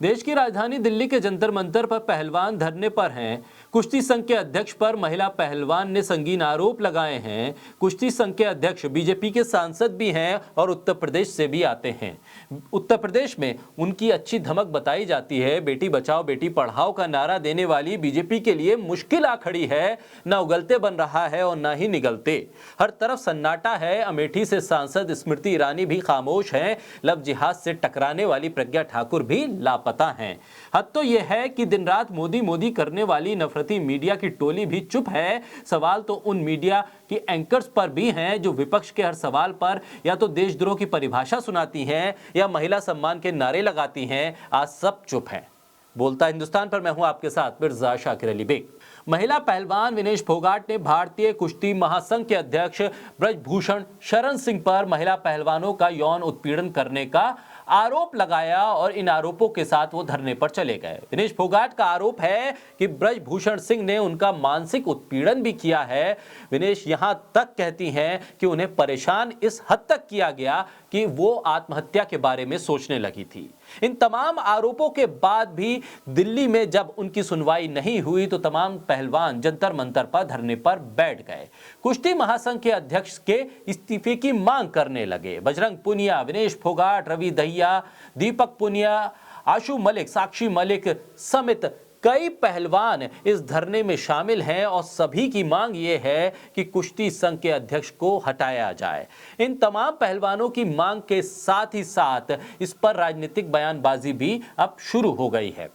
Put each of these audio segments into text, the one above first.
देश की राजधानी दिल्ली के जंतर मंतर पर पहलवान धरने पर हैं। कुश्ती संघ के अध्यक्ष पर महिला पहलवान ने संगीन आरोप लगाए हैं। कुश्ती संघ के अध्यक्ष बीजेपी के सांसद भी हैं और उत्तर प्रदेश से भी आते हैं। उत्तर प्रदेश में उनकी अच्छी धमक बताई जाती है। बेटी बचाओ बेटी पढ़ाओ का नारा देने वाली बीजेपी के लिए मुश्किल आ खड़ी है। न उगलते बन रहा है और न ही निगलते। हर तरफ सन्नाटा है। अमेठी से सांसद स्मृति ईरानी भी खामोश हैं। लव जिहाद से टकराने वाली प्रज्ञा ठाकुर भी लापता हैं। हद तो यह है कि दिन रात मोदी मोदी करने वाली नफरती मीडिया की टोली भी चुप है। सवाल तो उन मीडिया की एंकर्स पर भी हैं जो विपक्ष के हर सवाल पर या तो देशद्रोह की परिभाषा सुनाती हैं या महिला सम्मान के नारे लगाती हैं। आज सब चुप हैं। बोलता हिंदुस्तान पर मैं हूं आपके साथ मिर्जा शाकिर अली बेग। महिला पहलवान विनेश फोगाट ने भारतीय कुश्ती महासंघ के अध्यक्ष ब्रजभूषण शरण सिंह पर महिला पहलवानों का यौन उत्पीड़न करने का आरोप लगाया और इन आरोपों के साथ वो धरने पर चले गए। विनेश फोगाट का आरोप है कि ब्रजभूषण सिंह ने उनका मानसिक उत्पीड़न भी किया है। विनेश यहां तक कहती हैं कि उन्हें परेशान इस हद तक किया गया कि वो आत्महत्या के बारे में सोचने लगी थी। इन तमाम आरोपों के बाद भी दिल्ली में जब उनकी सुनवाई नहीं हुई तो तमाम पहलवान जंतर मंतर पर धरने पर बैठ गए। कुश्ती महासंघ के अध्यक्ष के इस्तीफे की मांग करने लगे। बजरंग पुनिया, विनेश फोगाट, रवि दहिया, दीपक पुनिया, आशु मलिक, साक्षी मलिक समेत कई पहलवान इस धरने में शामिल हैं और सभी की मांग ये है कि कुश्ती संघ के अध्यक्ष को हटाया जाए। इन तमाम पहलवानों की मांग के साथ ही साथ इस पर राजनीतिक बयानबाजी भी अब शुरू हो गई है।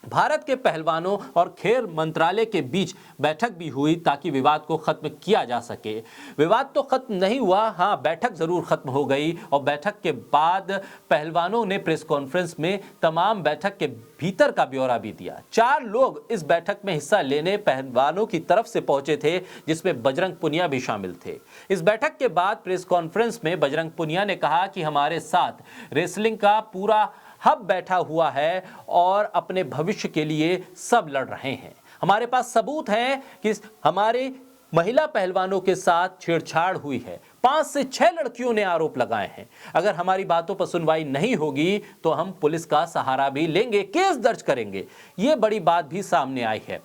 भारत के पहलवानों और खेल मंत्रालय के बीच बैठक भी हुई ताकि विवाद को खत्म किया जा सके। विवाद तो खत्म नहीं हुआ, हाँ बैठक जरूर खत्म हो गई और बैठक के बाद पहलवानों ने प्रेस कॉन्फ्रेंस में तमाम बैठक के भीतर का ब्यौरा भी दिया। 4 लोग इस बैठक में हिस्सा लेने पहलवानों की तरफ से पहुंचे थे, जिसमें बजरंग पुनिया भी शामिल थे। इस बैठक के बाद प्रेस कॉन्फ्रेंस में बजरंग पुनिया ने कहा कि हमारे साथ रेसलिंग का पूरा हब बैठा हुआ है और अपने भविष्य के लिए सब लड़ रहे हैं। हमारे पास सबूत हैं कि हमारे महिला पहलवानों के साथ छेड़छाड़ हुई है। 5 से 6 लड़कियों ने आरोप लगाए हैं। अगर हमारी बातों पर सुनवाई नहीं होगी तो हम पुलिस का सहारा भी लेंगे, केस दर्ज करेंगे। ये बड़ी बात भी सामने आई है।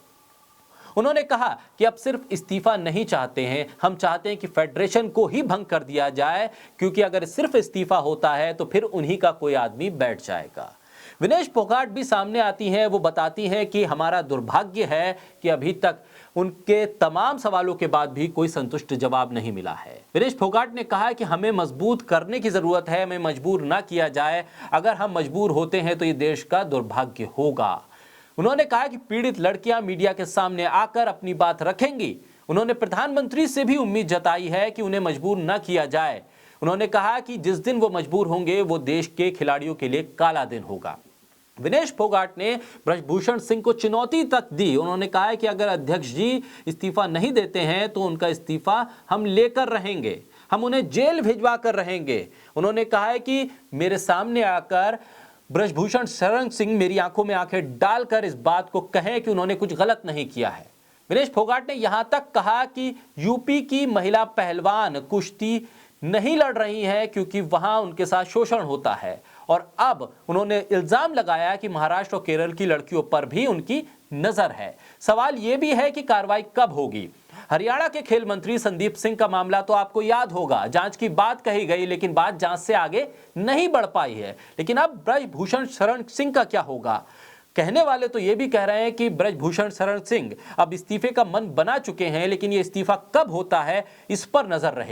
उन्होंने कहा कि अब सिर्फ इस्तीफा नहीं चाहते हैं, हम चाहते हैं कि फेडरेशन को ही भंग कर दिया जाए, क्योंकि अगर सिर्फ इस्तीफा होता है तो फिर उन्हीं का कोई आदमी बैठ जाएगा। विनेश फोगाट भी सामने आती हैं। वो बताती हैं कि हमारा दुर्भाग्य है कि अभी तक उनके तमाम सवालों के बाद भी कोई संतुष्ट जवाब नहीं मिला है। विनेश फोगाट ने कहा कि हमें मजबूत करने की जरूरत है, हमें मजबूर ना किया जाए। अगर हम मजबूर होते हैं तो ये देश का दुर्भाग्य होगा। उन्होंने कहा कि पीड़ित लड़कियां मीडिया के सामने आकर अपनी बात रखेंगी। उन्होंने प्रधानमंत्री से भी उम्मीद जताई है कि उन्हें मजबूर न किया जाए। उन्होंने कहा कि जिस दिन वो मजबूर होंगे वो देश के खिलाड़ियों के लिए काला दिन होगा। विनेश फोगाट ने ब्रजभूषण सिंह को चुनौती तक दी। उन्होंने कहा कि अगर अध्यक्ष जी इस्तीफा नहीं देते हैं तो उनका इस्तीफा हम लेकर रहेंगे, हम उन्हें जेल भिजवा कर रहेंगे। उन्होंने कहा है कि मेरे सामने आकर ब्रजभूषण शरण सिंह मेरी आंखों में आंखें डालकर इस बात को कहें कि उन्होंने कुछ गलत नहीं किया है। विनेश फोगाट ने यहां तक कहा कि यूपी की महिला पहलवान कुश्ती नहीं लड़ रही है क्योंकि वहां उनके साथ शोषण होता है, और अब उन्होंने इल्जाम लगाया कि महाराष्ट्र और केरल की लड़कियों पर भी उनकी नजर है। सवाल यह भी है कि कार्रवाई कब होगी। हरियाणा के खेल मंत्री संदीप सिंह का मामला तो आपको याद होगा। जांच की बात कही गई लेकिन बात जांच से आगे नहीं बढ़ पाई है। लेकिन अब ब्रजभूषण शरण सिंह का क्या होगा? कहने वाले तो ये भी कह रहे हैं कि ब्रजभूषण शरण सिंह अब इस्तीफे का मन बना चुके हैं, लेकिन ये इस्तीफा कब होता है इस पर नजर रहेगी।